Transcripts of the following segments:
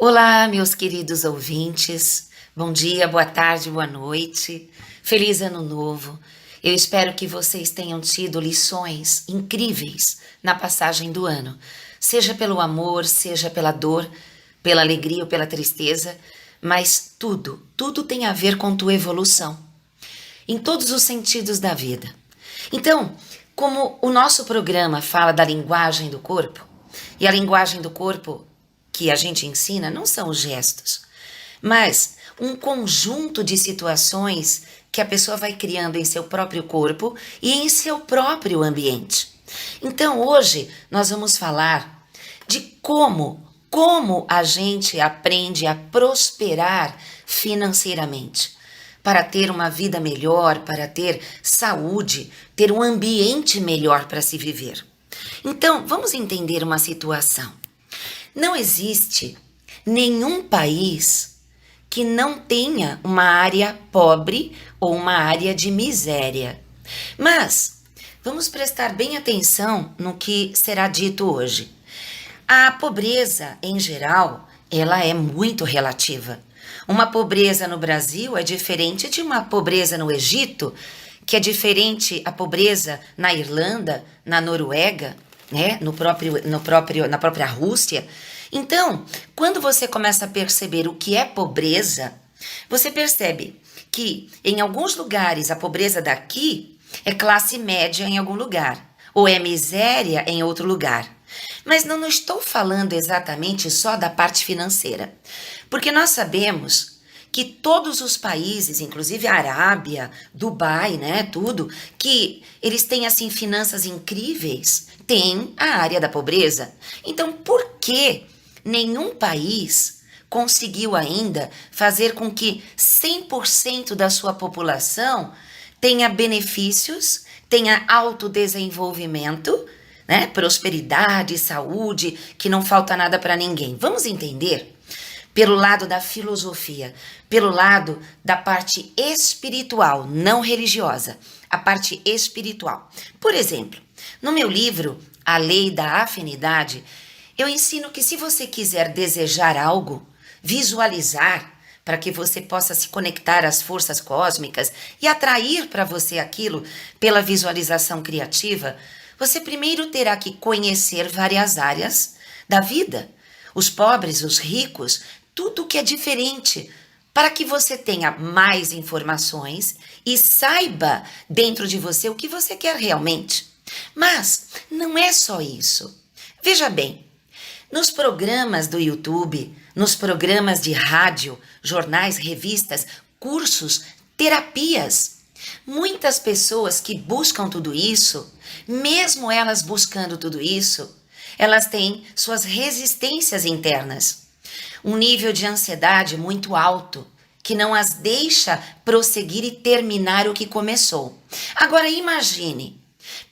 Olá, meus queridos ouvintes. Bom dia, boa tarde, boa noite. Feliz Ano Novo. Eu espero que vocês tenham tido lições incríveis na passagem do ano, seja pelo amor, seja pela dor, pela alegria ou pela tristeza, mas tudo tem a ver com tua evolução, em todos os sentidos da vida. Então, como o nosso programa fala da linguagem do corpo, e a linguagem do corpo que a gente ensina não são os gestos, mas um conjunto de situações que a pessoa vai criando em seu próprio corpo e em seu próprio ambiente. Então, hoje nós vamos falar de como a gente aprende a prosperar financeiramente, para ter uma vida melhor, para ter saúde, ter um ambiente melhor para se viver. Então, vamos entender uma situação. Não existe nenhum país que não tenha uma área pobre ou uma área de miséria. Mas vamos prestar bem atenção no que será dito hoje. A pobreza, em geral, ela é muito relativa. Uma pobreza no Brasil é diferente de uma pobreza no Egito, que é diferente a pobreza na Irlanda, na Noruega, né? Na própria Rússia. Então, quando você começa a perceber o que é pobreza, você percebe que em alguns lugares a pobreza daqui é classe média em algum lugar, ou é miséria em outro lugar. Mas não estou falando exatamente só da parte financeira, porque nós sabemos que todos os países, inclusive a Arábia, Dubai, né, tudo, que eles têm assim finanças incríveis, tem a área da pobreza. Então, por que nenhum país conseguiu ainda fazer com que 100% da sua população tenha benefícios, tenha autodesenvolvimento, né? Prosperidade, saúde, que não falta nada para ninguém. Vamos entender? Pelo lado da filosofia, pelo lado da parte espiritual, não religiosa, a parte espiritual. Por exemplo, no meu livro, A Lei da Afinidade, eu ensino que se você quiser desejar algo, visualizar, para que você possa se conectar às forças cósmicas e atrair para você aquilo pela visualização criativa, você primeiro terá que conhecer várias áreas da vida. Os pobres, os ricos, tudo que é diferente, para que você tenha mais informações e saiba dentro de você o que você quer realmente. Mas não é só isso. Veja bem, nos programas do YouTube, nos programas de rádio, jornais, revistas, cursos, terapias, muitas pessoas que buscam tudo isso, mesmo elas buscando tudo isso, elas têm suas resistências internas, um nível de ansiedade muito alto, que não as deixa prosseguir e terminar o que começou. Agora imagine,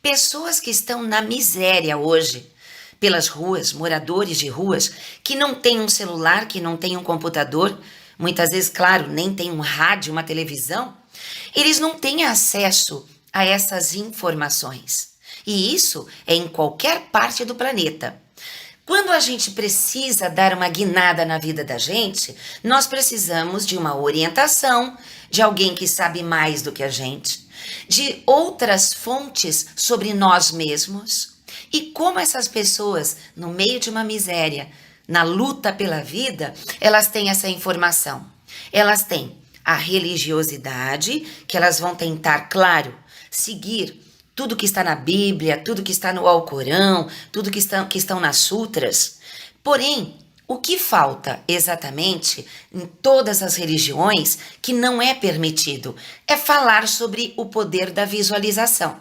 pessoas que estão na miséria hoje, pelas ruas, moradores de ruas, que não têm um celular, que não têm um computador, muitas vezes, claro, nem tem um rádio, uma televisão, eles não têm acesso a essas informações. E isso é em qualquer parte do planeta. Quando a gente precisa dar uma guinada na vida da gente, nós precisamos de uma orientação, de alguém que sabe mais do que a gente, de outras fontes sobre nós mesmos. E como essas pessoas, no meio de uma miséria, na luta pela vida, elas têm essa informação. Elas têm a religiosidade, que elas vão tentar, claro, seguir tudo que está na Bíblia, tudo que está no Alcorão, tudo que estão nas sutras. Porém, o que falta exatamente em todas as religiões, que não é permitido, é falar sobre o poder da visualização.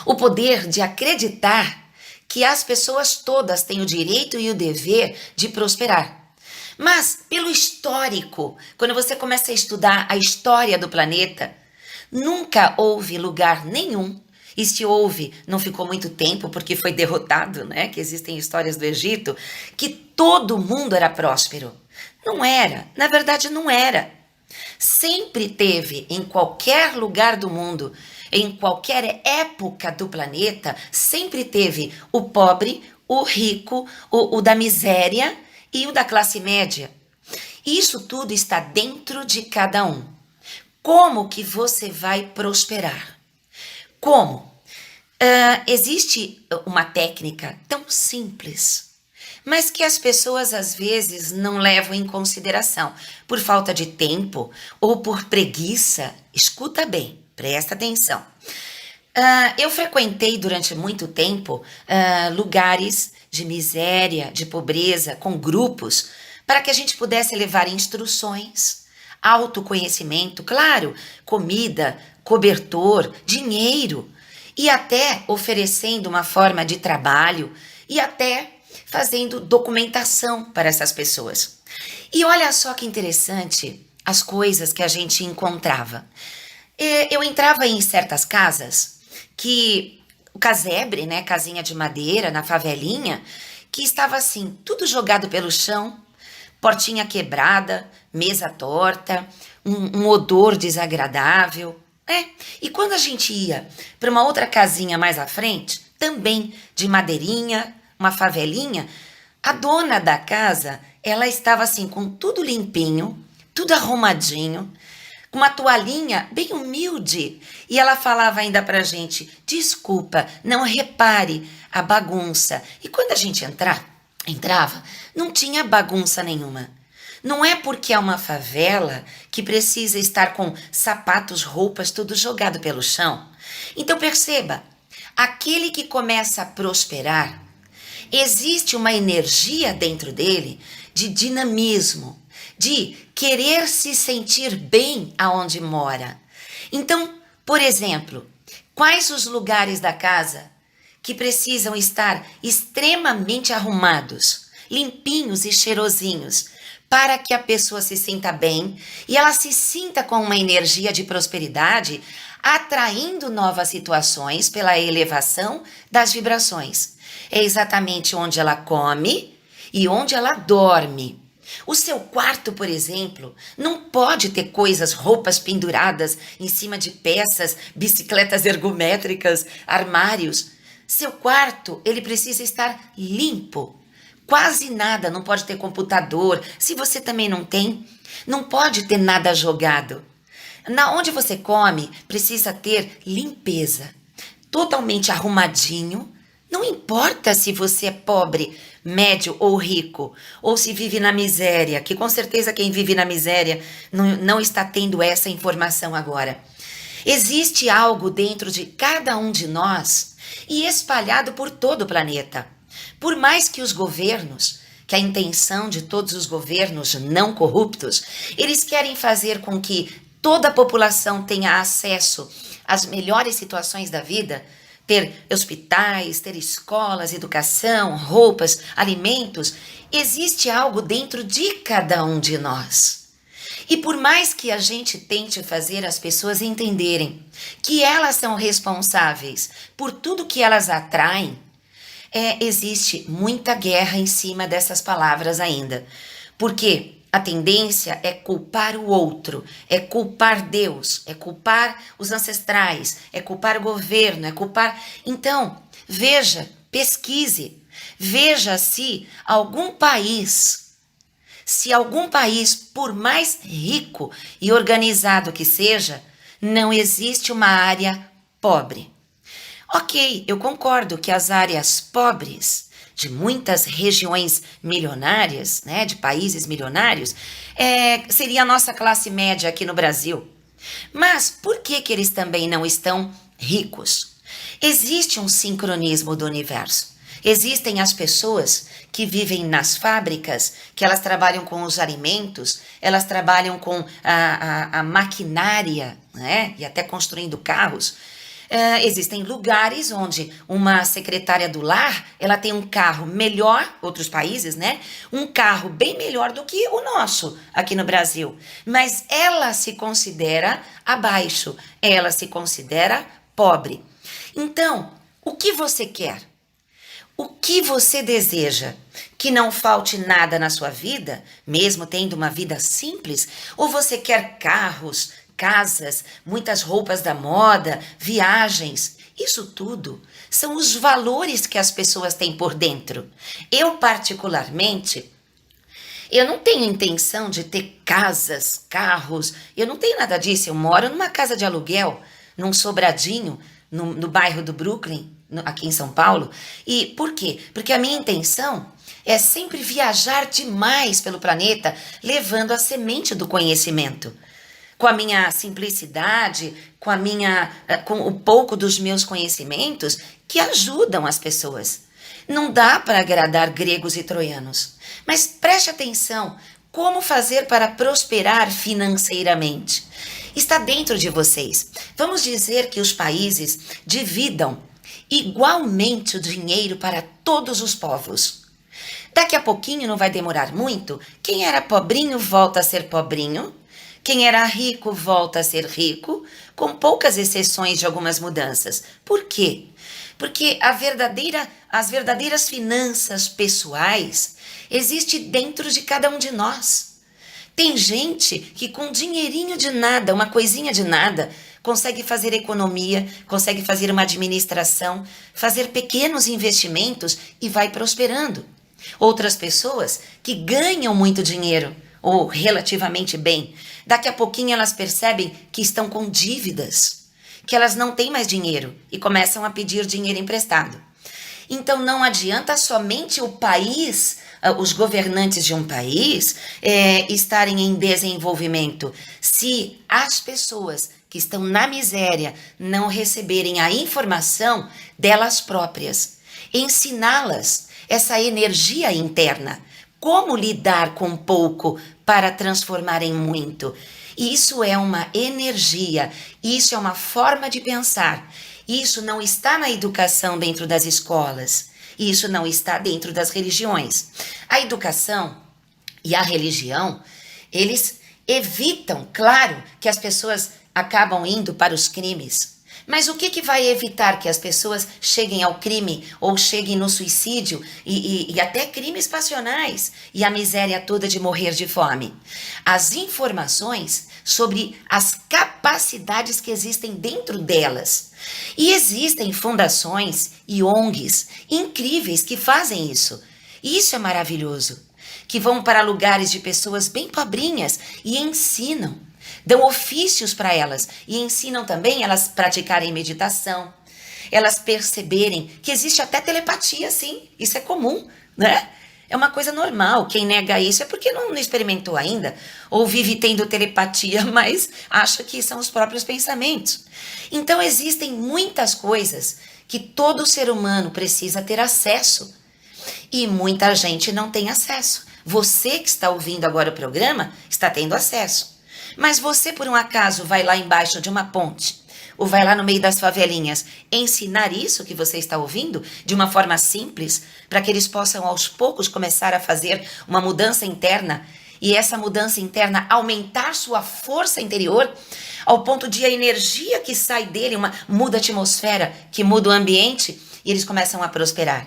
O poder de acreditar que as pessoas todas têm o direito e o dever de prosperar. Mas, pelo histórico, quando você começa a estudar a história do planeta, nunca houve lugar nenhum, e se houve, não ficou muito tempo porque foi derrotado, né? Que existem histórias do Egito, que todo mundo era próspero. Não era, na verdade não era. Sempre teve, em qualquer lugar do mundo, em qualquer época do planeta, sempre teve o pobre, o rico, o da miséria e o da classe média. Isso tudo está dentro de cada um. Como que você vai prosperar? Como? Existe uma técnica tão simples, mas que as pessoas às vezes não levam em consideração, por falta de tempo ou por preguiça. Escuta bem, presta atenção. Eu frequentei durante muito tempo lugares de miséria, de pobreza, com grupos, para que a gente pudesse levar instruções, autoconhecimento, claro, comida, cobertor, dinheiro, e até oferecendo uma forma de trabalho e até fazendo documentação para essas pessoas. E olha só que interessante as coisas que a gente encontrava. Eu entrava em certas casas que o casebre, né, casinha de madeira na favelinha, que estava assim, tudo jogado pelo chão, portinha quebrada, mesa torta, um odor desagradável. E quando a gente ia para uma outra casinha mais à frente, também de madeirinha, uma favelinha, a dona da casa, ela estava assim com tudo limpinho, tudo arrumadinho, com uma toalhinha bem humilde. E ela falava ainda pra gente, desculpa, não repare a bagunça. E quando a gente entrava, não tinha bagunça nenhuma. Não é porque é uma favela que precisa estar com sapatos, roupas, tudo jogado pelo chão. Então perceba, aquele que começa a prosperar, existe uma energia dentro dele de dinamismo, de querer se sentir bem aonde mora. Então, por exemplo, quais os lugares da casa que precisam estar extremamente arrumados, limpinhos e cheirosinhos, para que a pessoa se sinta bem e ela se sinta com uma energia de prosperidade, atraindo novas situações pela elevação das vibrações. É exatamente onde ela come e onde ela dorme. O seu quarto, por exemplo, não pode ter coisas, roupas penduradas em cima de peças, bicicletas ergométricas, armários. Seu quarto, ele precisa estar limpo. Quase nada, não pode ter computador. Se você também não tem, não pode ter nada jogado. Na onde você come, precisa ter limpeza. Totalmente arrumadinho. Não importa se você é pobre, médio ou rico, ou se vive na miséria, que com certeza quem vive na miséria não está tendo essa informação agora. Existe algo dentro de cada um de nós e espalhado por todo o planeta. Por mais que os governos, que a intenção de todos os governos não corruptos, eles querem fazer com que toda a população tenha acesso às melhores situações da vida, ter hospitais, ter escolas, educação, roupas, alimentos, existe algo dentro de cada um de nós. E por mais que a gente tente fazer as pessoas entenderem que elas são responsáveis por tudo que elas atraem, existe muita guerra em cima dessas palavras ainda. Porque a tendência é culpar o outro, é culpar Deus, é culpar os ancestrais, é culpar o governo, é culpar... Então, veja, pesquise, veja se algum país, por mais rico e organizado que seja, não existe uma área pobre. Ok, eu concordo que as áreas pobres de muitas regiões milionárias, né, de países milionários, seria a nossa classe média aqui no Brasil. Mas por que eles também não estão ricos? Existe um sincronismo do universo. Existem as pessoas que vivem nas fábricas, que elas trabalham com os alimentos, elas trabalham com a maquinária, né, e até construindo carros. Existem lugares onde uma secretária do lar, ela tem um carro melhor, outros países, né? Um carro bem melhor do que o nosso aqui no Brasil. Mas ela se considera abaixo, ela se considera pobre. Então, o que você quer? O que você deseja? Que não falte nada na sua vida, mesmo tendo uma vida simples? Ou você quer carros, casas, muitas roupas da moda, viagens? Isso tudo são os valores que as pessoas têm por dentro. Eu, particularmente, Eu não tenho intenção de ter casas, carros, eu não tenho nada disso. Eu moro numa casa de aluguel, num sobradinho, no bairro do Brooklyn, aqui em São Paulo. E por quê? Porque a minha intenção é sempre viajar demais pelo planeta, levando a semente do conhecimento. Com a minha simplicidade, com o pouco dos meus conhecimentos que ajudam as pessoas. Não dá para agradar gregos e troianos. Mas preste atenção, como fazer para prosperar financeiramente? Está dentro de vocês. Vamos dizer que os países dividam igualmente o dinheiro para todos os povos. Daqui a pouquinho, não vai demorar muito, quem era pobrinho volta a ser pobrinho, quem era rico volta a ser rico, com poucas exceções de algumas mudanças. Por quê? Porque as verdadeiras finanças pessoais existem dentro de cada um de nós. Tem gente que com dinheirinho de nada, uma coisinha de nada, consegue fazer economia, consegue fazer uma administração, fazer pequenos investimentos e vai prosperando. Outras pessoas que ganham muito dinheiro, ou relativamente bem, daqui a pouquinho elas percebem que estão com dívidas, que elas não têm mais dinheiro e começam a pedir dinheiro emprestado. Então não adianta somente o país, os governantes de um país estarem em desenvolvimento, se as pessoas que estão na miséria não receberem a informação delas próprias, ensiná-las essa energia interna, como lidar com pouco para transformar em muito. Isso é uma energia, isso é uma forma de pensar. Isso não está na educação dentro das escolas, isso não está dentro das religiões. A educação e a religião, eles evitam, claro, que as pessoas acabam indo para os crimes. Mas o que vai evitar que as pessoas cheguem ao crime ou cheguem no suicídio e até crimes passionais e a miséria toda de morrer de fome? As informações sobre as capacidades que existem dentro delas. E existem fundações e ONGs incríveis que fazem isso. E isso é maravilhoso. Que vão para lugares de pessoas bem pobrinhas e ensinam. Dão ofícios para elas e ensinam também elas praticarem meditação, elas perceberem que existe até telepatia, sim, isso é comum, né? É uma coisa normal, quem nega isso é porque não experimentou ainda, ou vive tendo telepatia, mas acha que são os próprios pensamentos. Então existem muitas coisas que todo ser humano precisa ter acesso e muita gente não tem acesso. Você que está ouvindo agora o programa está tendo acesso. Mas você, por um acaso, vai lá embaixo de uma ponte, ou vai lá no meio das favelinhas, ensinar isso que você está ouvindo de uma forma simples, para que eles possam aos poucos começar a fazer uma mudança interna, e essa mudança interna aumentar sua força interior, ao ponto de a energia que sai dele muda a atmosfera, que muda o ambiente, e eles começam a prosperar.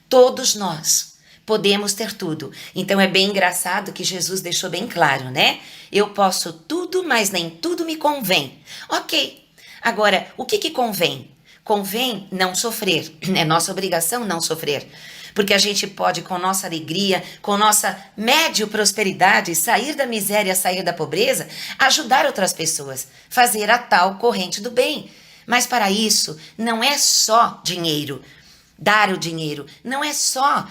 Todos nós podemos ter tudo. Então é bem engraçado que Jesus deixou bem claro, né? Eu posso tudo, mas nem tudo me convém. Ok. Agora, o que convém? Convém não sofrer. É nossa obrigação não sofrer. Porque a gente pode, com nossa alegria, com nossa médio prosperidade, sair da miséria, sair da pobreza, ajudar outras pessoas, fazer a tal corrente do bem. Mas para isso, não é só dinheiro. Dar o dinheiro não é só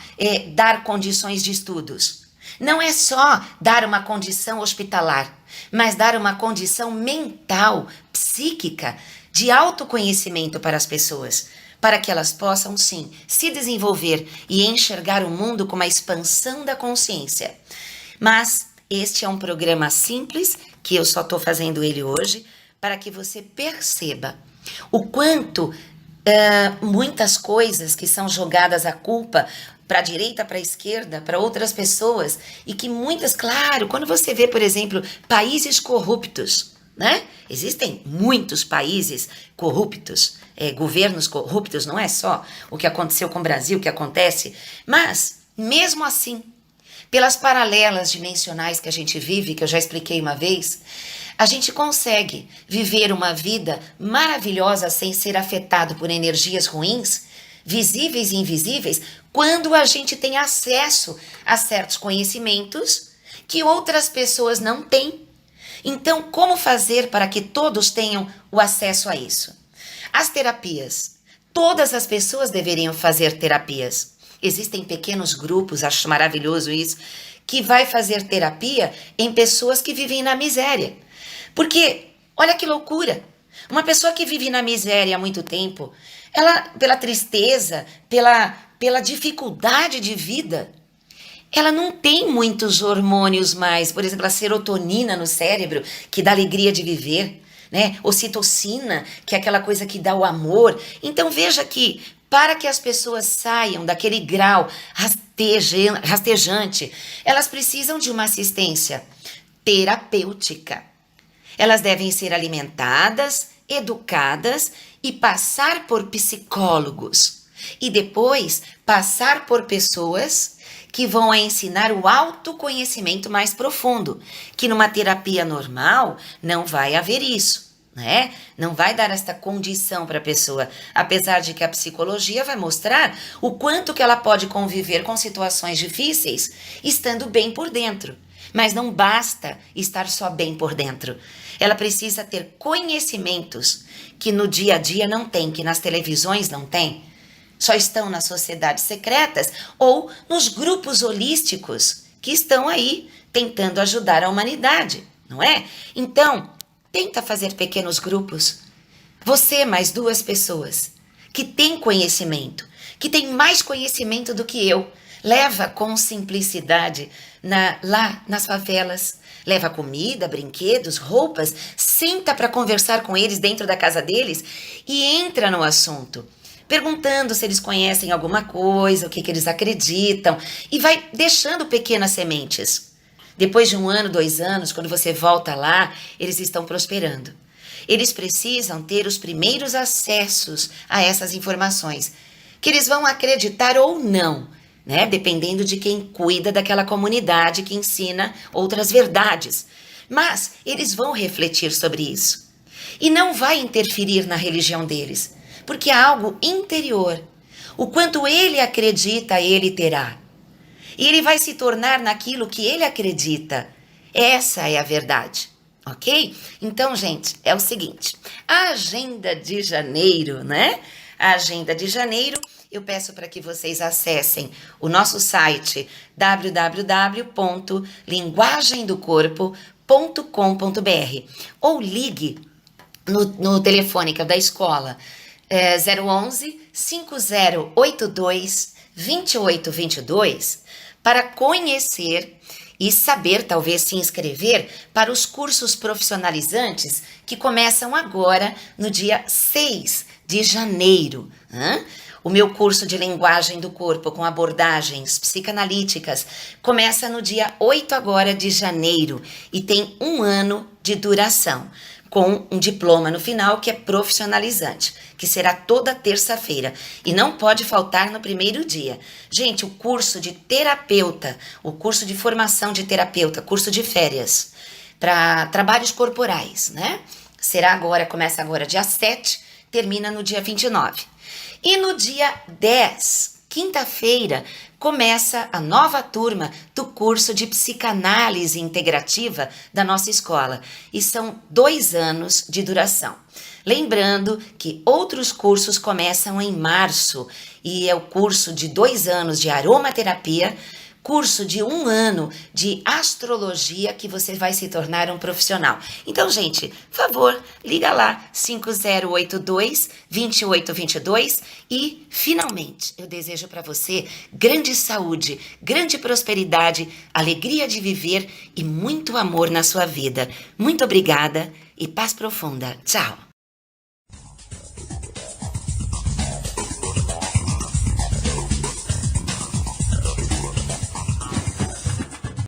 dar condições de estudos, não é só dar uma condição hospitalar, mas dar uma condição mental, psíquica, de autoconhecimento para as pessoas, para que elas possam, sim, se desenvolver e enxergar o mundo com uma expansão da consciência. Mas este é um programa simples, que eu só estou fazendo ele hoje, para que você perceba o quanto muitas coisas que são jogadas a culpa para a direita, para a esquerda, para outras pessoas, e que muitas, claro, quando você vê, por exemplo, países corruptos, né? Existem muitos países corruptos, governos corruptos, não é só o que aconteceu com o Brasil, o que acontece, mas, mesmo assim, pelas paralelas dimensionais que a gente vive, que eu já expliquei uma vez, a gente consegue viver uma vida maravilhosa sem ser afetado por energias ruins, visíveis e invisíveis, quando a gente tem acesso a certos conhecimentos que outras pessoas não têm. Então, como fazer para que todos tenham o acesso a isso? As terapias. Todas as pessoas deveriam fazer terapias. Existem pequenos grupos, acho maravilhoso isso, que vai fazer terapia em pessoas que vivem na miséria. Porque, olha que loucura, uma pessoa que vive na miséria há muito tempo, ela, pela tristeza, pela dificuldade de vida, ela não tem muitos hormônios mais, por exemplo, a serotonina no cérebro, que dá alegria de viver, né? Ocitocina, que é aquela coisa que dá o amor. Então veja que, para que as pessoas saiam daquele grau rastejante, elas precisam de uma assistência terapêutica. Elas devem ser alimentadas, educadas e passar por psicólogos. E depois passar por pessoas que vão a ensinar o autoconhecimento mais profundo, que numa terapia normal não vai haver isso, né? Não vai dar esta condição para a pessoa, apesar de que a psicologia vai mostrar o quanto que ela pode conviver com situações difíceis, estando bem por dentro. Mas não basta estar só bem por dentro. Ela precisa ter conhecimentos que no dia a dia não tem, que nas televisões não tem. Só estão nas sociedades secretas ou nos grupos holísticos que estão aí tentando ajudar a humanidade, não é? Então, tenta fazer pequenos grupos. Você mais 2 pessoas que têm conhecimento, que têm mais conhecimento do que eu. Leva com simplicidade lá nas favelas. Leva comida, brinquedos, roupas. Senta para conversar com eles dentro da casa deles e entra no assunto, perguntando se eles conhecem alguma coisa, o que eles acreditam, e vai deixando pequenas sementes. Depois de 1 ano, 2 anos, quando você volta lá, eles estão prosperando. Eles precisam ter os primeiros acessos a essas informações, que eles vão acreditar ou não, né? Dependendo de quem cuida daquela comunidade que ensina outras verdades. Mas eles vão refletir sobre isso. E não vai interferir na religião deles, porque é algo interior. O quanto ele acredita, ele terá. E ele vai se tornar naquilo que ele acredita. Essa é a verdade, ok? Então, gente, é o seguinte. A agenda de janeiro, né? A agenda de janeiro, eu peço para que vocês acessem o nosso site www.linguagemdocorpo.com.br ou ligue no telefone que é da escola 011 5082 2822 para conhecer e saber, talvez se inscrever para os cursos profissionalizantes que começam agora no dia 6 de janeiro. O meu curso de linguagem do corpo com abordagens psicanalíticas começa no dia 8 agora de janeiro e tem 1 ano de duração, com um diploma no final que é profissionalizante, que será toda terça-feira e não pode faltar no primeiro dia. Gente, o curso de terapeuta, o curso de formação de terapeuta, curso de férias para trabalhos corporais, né? Começa agora dia 7, termina no dia 29. E no dia 10, quinta-feira, começa a nova turma do curso de psicanálise integrativa da nossa escola. E são 2 anos de duração. Lembrando que outros cursos começam em março e é o curso de 2 anos de aromaterapia, curso de 1 ano de astrologia que você vai se tornar um profissional. Então, gente, por favor, liga lá 5082 2822 e, finalmente, eu desejo para você grande saúde, grande prosperidade, alegria de viver e muito amor na sua vida. Muito obrigada e paz profunda. Tchau!